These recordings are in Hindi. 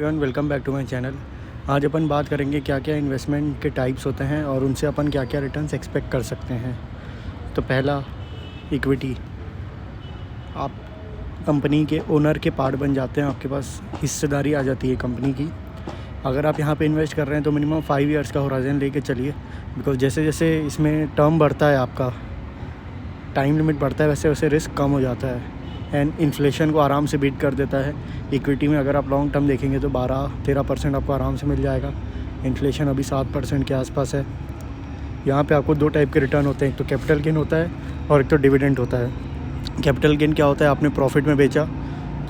Everyone welcome back to my channel. आज अपन बात करेंगे क्या क्या इन्वेस्टमेंट के टाइप्स होते हैं और उनसे अपन क्या क्या रिटर्न्स एक्सपेक्ट कर सकते हैं। तो पहला, इक्विटी। आप कंपनी के ओनर के पार्ट बन जाते हैं, आपके पास हिस्सेदारी आ जाती है कंपनी की। अगर आप यहाँ पे इन्वेस्ट कर रहे हैं तो मिनिमम 5 ईयर्स का होराइजन लेके चलिए, बिकॉज जैसे जैसे इसमें टर्म बढ़ता है, आपका टाइम लिमिट बढ़ता है, वैसे वैसे रिस्क कम हो जाता है एंड इन्फ्लेशन को आराम से बीट कर देता है। इक्विटी में अगर आप लॉन्ग टर्म देखेंगे तो 12-13% आपको आराम से मिल जाएगा। इन्फ्लेशन अभी 7% के आसपास है। यहाँ पे आपको 2 टाइप के रिटर्न होते हैं, एक तो कैपिटल गेन होता है और एक तो डिविडेंड होता है। कैपिटल गेन क्या होता है? आपने प्रॉफिट में बेचा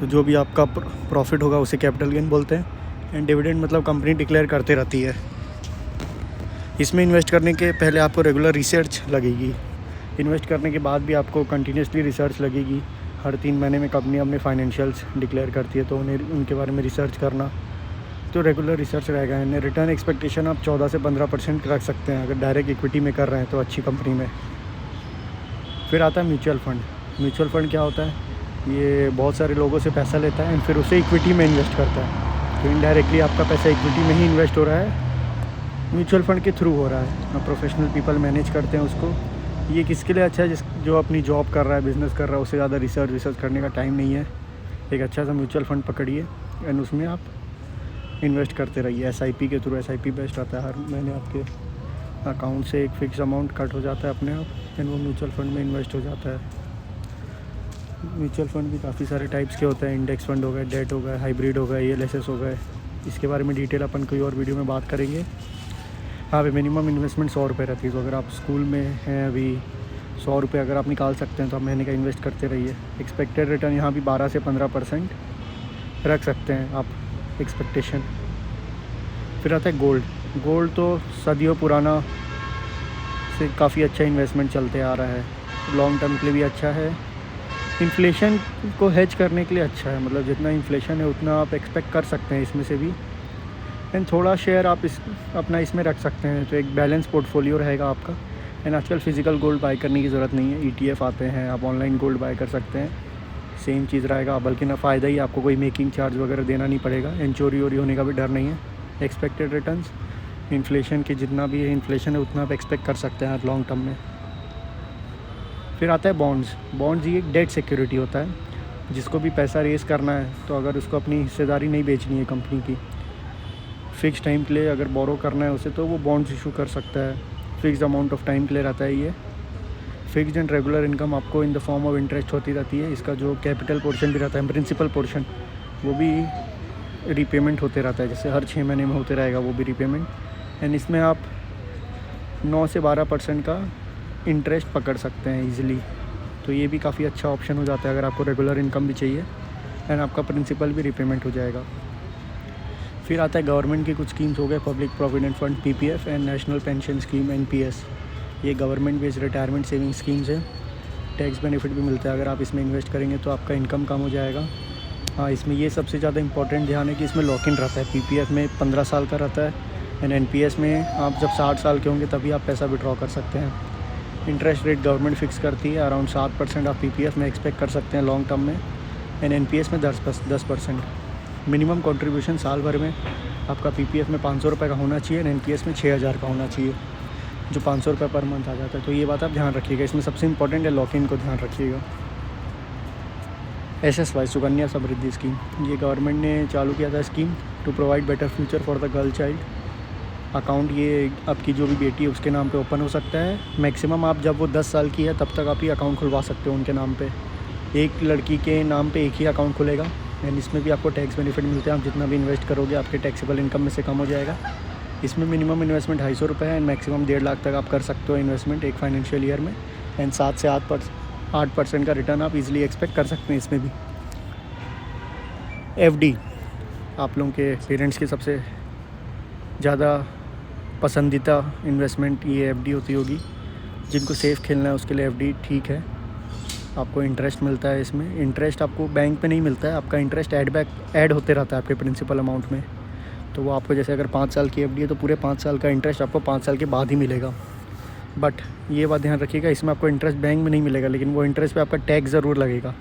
तो जो भी आपका प्रॉफिट होगा उसे कैपिटल गेन बोलते हैं। एंड डिविडेंड मतलब कंपनी डिक्लेयर करते रहती है। इसमें इन्वेस्ट करने के पहले आपको रेगुलर रिसर्च लगेगी। इन्वेस्ट करने के बाद भी आपको कंटिन्यूसली रिसर्च लगेगी। हर 3 महीने में कंपनी अपने फाइनेंशियल्स डिक्लेयर करती है, तो उन्हें उनके बारे में रिसर्च करना, तो रेगुलर रिसर्च रहेगा। यानी रिटर्न एक्सपेक्टेशन आप 14 से 15% रख सकते हैं अगर डायरेक्ट इक्विटी में कर रहे हैं तो अच्छी कंपनी में। फिर आता है म्यूचुअल फ़ंड। म्यूचुअल फ़ंड क्या होता है? ये बहुत सारे लोगों से पैसा लेता है एंड फिर उसे इक्विटी में इन्वेस्ट करता है। तो इनडायरेक्टली आपका पैसा इक्विटी में ही इन्वेस्ट हो रहा है, म्यूचुअल फ़ंड के थ्रू हो रहा है। प्रोफेशनल पीपल मैनेज करते हैं उसको। ये किसके लिए अच्छा है? जो अपनी जॉब कर रहा है, बिज़नेस कर रहा है, उससे ज़्यादा रिसर्च करने का टाइम नहीं है। एक अच्छा सा म्यूचुअल फ़ंड पकड़िए एंड उसमें आप इन्वेस्ट करते रहिए। SIP के थ्रू। SIP बेस्ट आता है, हर महीने आपके अकाउंट से एक फ़िक्स अमाउंट कट हो जाता है अपने आप एंड वो म्यूचुअल फ़ंड में इन्वेस्ट हो जाता है। म्यूचुअल फ़ंड भी काफ़ी सारे टाइप्स के होते हैं। इंडेक्स फ़ंड हो गए, डेट हो गए, हाइब्रिड हो गए, ELSS हो गए। इसके बारे में डिटेल अपन कोई और वीडियो में बात करेंगे। हाँ भाई, मिनिमम इन्वेस्टमेंट 100 रुपये रहती है। तो अगर आप स्कूल में हैं अभी, 100 रुपये अगर आप निकाल सकते हैं तो आप महीने का इन्वेस्ट करते रहिए। एक्सपेक्टेड रिटर्न यहाँ भी 12 से 15% रख सकते हैं आप एक्सपेक्टेशन। फिर आता है गोल्ड। गोल्ड तो सदियों पुराना से काफ़ी अच्छा इन्वेस्टमेंट चलते आ रहा है। लॉन्ग टर्म के लिए भी अच्छा है, इन्फ्लेशन को हेज करने के लिए अच्छा है। मतलब जितना इन्फ्लेशन है उतना आप एक्सपेक्ट कर सकते हैं इसमें से भी। एंड थोड़ा शेयर आप अपना इसमें रख सकते हैं, तो एक बैलेंस पोर्टफोलियो रहेगा आपका। एंड आजकल फ़िज़िकल गोल्ड बाय करने की ज़रूरत नहीं है, ETF आते हैं, आप ऑनलाइन गोल्ड बाय कर सकते हैं। सेम चीज़ रहेगा, बल्कि ना फ़ायदा ही, आपको कोई मेकिंग चार्ज वगैरह देना नहीं पड़ेगा एंड चोरी वोरी होने का भी डर नहीं है। एक्सपेक्टेड रिटर्न्स इन्फ्लेशन की जितना भी है इन्फ्लेशन है उतना आप एक्सपेक्ट कर सकते हैं लॉन्ग टर्म में। फिर आता है बॉन्ड्स। बॉन्ड्स ये एक डेट सिक्योरिटी होता है। जिसको भी पैसा रेज़ करना है तो अगर उसको अपनी हिस्सेदारी नहीं बेचनी है कंपनी की, फ़िक्स टाइम के लिए अगर बोरो करना है उसे, तो वो बॉन्ड्स इशू कर सकता है। फ़िक्स अमाउंट ऑफ टाइम के लिए रहता है ये। फ़िक्स्ड एंड रेगुलर इनकम आपको in the form of interest होती रहती है। इसका जो कैपिटल पोर्शन भी रहता है, प्रिंसिपल पोर्शन, वो भी रीपेमेंट होते रहता है। जैसे हर 6 महीने में होते रहेगा वो भी रीपेमेंट। एंड इसमें आप 9 से 12% का इंटरेस्ट पकड़ सकते हैं ईज़िली। तो ये भी काफ़ी अच्छा ऑप्शन हो जाता है अगर आपको रेगुलर इनकम भी चाहिए एंड आपका प्रिंसिपल भी रीपेमेंट हो जाएगा। फिर आता है गवर्नमेंट की कुछ स्कीम्स हो गए, public provident fund PPF and national pension scheme NPS। ये government based retirement saving schemes है। टैक्स बेनिफिट भी मिलता है अगर आप इसमें इन्वेस्ट करेंगे तो आपका इनकम कम हो जाएगा। हाँ, इसमें ये सबसे ज़्यादा इंपॉर्टेंट ध्यान है कि इसमें लॉक इन रहता है। PPF में 15 साल का रहता है एंड NPS में आप जब 60 साल के होंगे तभी आप पैसा विड्रॉ कर सकते हैं। इंटरेस्ट रेट गवर्नमेंट फिक्स करती है, अराउंड 7% आप PPF में एक्सपेक्ट कर सकते हैं लॉन्ग टर्म में एंड NPS में 10%। मिनिमम कंट्रीब्यूशन साल भर में आपका PPF में 500 रुपये का होना चाहिए एंड NPS में 6000 का होना चाहिए, जो 500 रुपये पर मंथ आ जाता है। तो ये बात आप ध्यान रखिएगा। इसमें सबसे इंपॉर्टेंट है लॉक इन को ध्यान रखिएगा। SSY सुकन्या समृद्धि स्कीम, ये गवर्नमेंट ने चालू किया था scheme to provide better future for the girl child. Account ये आपकी जो भी बेटी है उसके नाम पे ओपन हो सकता है। मैक्सिमम आप जब वो 10 साल की है तब तक आप ये अकाउंट खुलवा सकते हो उनके नाम पे। एक लड़की के नाम पे एक ही अकाउंट खुलेगा एंड इसमें भी आपको टैक्स बेनिफिट मिलते हैं। आप जितना भी इन्वेस्ट करोगे आपके टैक्सेबल इनकम में से कम हो जाएगा। इसमें मिनिमम इन्वेस्टमेंट 250 रुपये है एंड मैक्सिमम 1.5 लाख तक आप कर सकते हो इन्वेस्टमेंट एक फाइनेंशियल ईयर में एंड 7 से 8% का रिटर्न आप इजीली एक्सपेक्ट कर सकते हैं इसमें भी। FD आप लोगों के पेरेंट्स की सबसे ज़्यादा पसंदीदा इन्वेस्टमेंट ये FD होती होगी। जिनको सेफ़ खेलना है उसके लिए FD ठीक है। आपको इंटरेस्ट मिलता है इसमें। इंटरेस्ट आपको बैंक पे नहीं मिलता है, आपका इंटरेस्ट ऐड होते रहता है आपके प्रिंसिपल अमाउंट में। तो वो आपको जैसे अगर 5 साल की FD है तो पूरे 5 साल का इंटरेस्ट आपको 5 साल के बाद ही मिलेगा। बट ये बात ध्यान रखिएगा, इसमें आपको इंटरेस्ट बैंक में नहीं मिलेगा, लेकिन वो इंटरेस्ट पे आपका टैक्स ज़रूर लगेगा।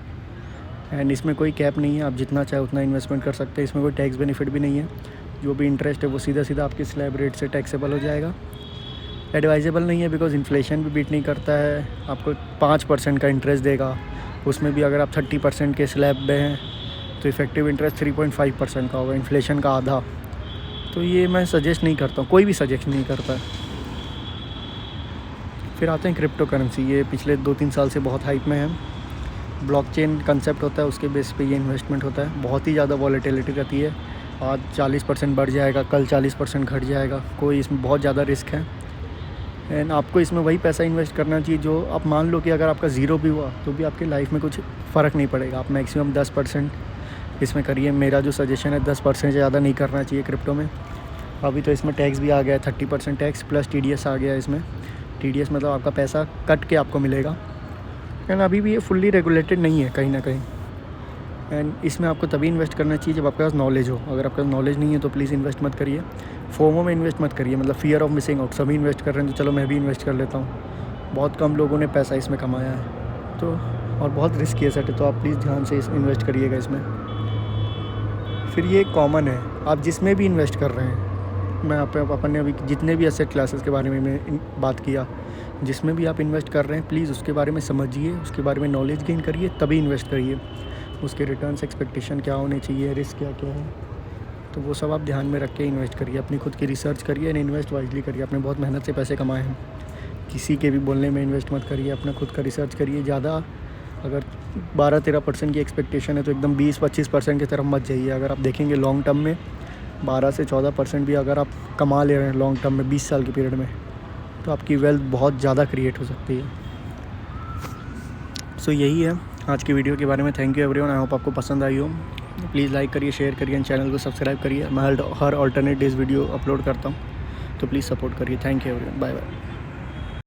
एंड इसमें कोई कैप नहीं है, आप जितना चाहे उतना इन्वेस्टमेंट कर सकते हैं। इसमें कोई टैक्स बेनिफिट भी नहीं है, जो भी इंटरेस्ट है वो सीधा सीधा आपके स्लैब रेट से टैक्सेबल हो जाएगा। एडवाइजेबल नहीं है बिकॉज इन्फ्लेशन भी बीट नहीं करता है। आपको 5% का इंटरेस्ट देगा, उसमें भी अगर आप 30% के स्लैब में हैं तो इफेक्टिव इंटरेस्ट 3.5% का होगा, इन्फ्लेशन का आधा। तो ये मैं सजेस्ट नहीं करता हूँ, कोई भी सजेस्ट नहीं करता है। फिर आते हैं क्रिप्टो करेंसी। ये पिछले 2-3 साल से बहुत हाइप में है। ब्लॉकचेन कंसेप्ट होता है, उसके बेस पे ये इन्वेस्टमेंट होता है। बहुत ही ज़्यादा वॉलेटिलिटी रहती है, आज 40% बढ़ जाएगा, कल 40% घट जाएगा, कोई इसमें बहुत ज़्यादा रिस्क है। एंड आपको इसमें वही पैसा इन्वेस्ट करना चाहिए जो आप मान लो कि अगर आपका ज़ीरो भी हुआ तो भी आपकी लाइफ में कुछ फ़र्क नहीं पड़ेगा। आप मैक्सिमम 10% इसमें करिए। मेरा जो सजेशन है 10% से ज़्यादा नहीं करना चाहिए क्रिप्टो में। अभी तो इसमें टैक्स भी आ गया है, 30% टैक्स प्लस TDS आ गया है इसमें। TDS मतलब आपका पैसा कट के आपको मिलेगा। एंड अभी भी ये फुल्ली रेगुलेटेड नहीं है कहीं ना कहीं। एंड इसमें आपको तभी इन्वेस्ट करना चाहिए जब आपके पास नॉलेज हो। अगर आपके पास नॉलेज नहीं है तो प्लीज़ इन्वेस्ट मत करिए। फोमो में इन्वेस्ट मत करिए, मतलब फियर ऑफ मिसिंग आउट। सभी इन्वेस्ट कर रहे हैं तो चलो मैं भी इन्वेस्ट कर लेता हूँ। बहुत कम लोगों ने पैसा इसमें कमाया है तो, और बहुत रिस्की है सेट है, तो आप प्लीज़ ध्यान से इन्वेस्ट करिएगा इसमें। फिर ये कॉमन है, आप जिसमें भी इन्वेस्ट कर रहे हैं। मैं अपन ने अभी जितने भी एसेट क्लासेस के बारे में बात किया, जिसमें भी आप इन्वेस्ट कर रहे हैं प्लीज़ उसके बारे में समझिए, उसके बारे में नॉलेज गेन करिए, तभी इन्वेस्ट करिए। उसके रिटर्न्स एक्सपेक्टेशन क्या होने चाहिए, रिस्क क्या क्या है, तो वो सब आप ध्यान में रख के इन्वेस्ट करिए। अपनी खुद की रिसर्च करिए एंड इन्वेस्ट वाइजली करिए। आपने बहुत मेहनत से पैसे कमाए हैं, किसी के भी बोलने में इन्वेस्ट मत करिए। अपना खुद का रिसर्च करिए। ज़्यादा अगर 12-13% की एक्सपेक्टेशन है तो एकदम 20-25% की तरफ मत जाइए। अगर आप देखेंगे लॉन्ग टर्म में 12 से 14% भी अगर आप कमा ले रहे हैं लॉन्ग टर्म में 20 साल के पीरियड में, तो आपकी वेल्थ बहुत ज़्यादा क्रिएट हो सकती है। सो यही है आज की वीडियो के बारे में। Thank you everyone, I hope आपको पसंद आई हो। प्लीज़ लाइक करिए, शेयर करिए एंड चैनल को सब्सक्राइब करिए। मैं हर ऑल्टरनेट डेज़ वीडियो अपलोड करता हूँ, तो प्लीज़ सपोर्ट करिए। Thank you everyone, bye bye.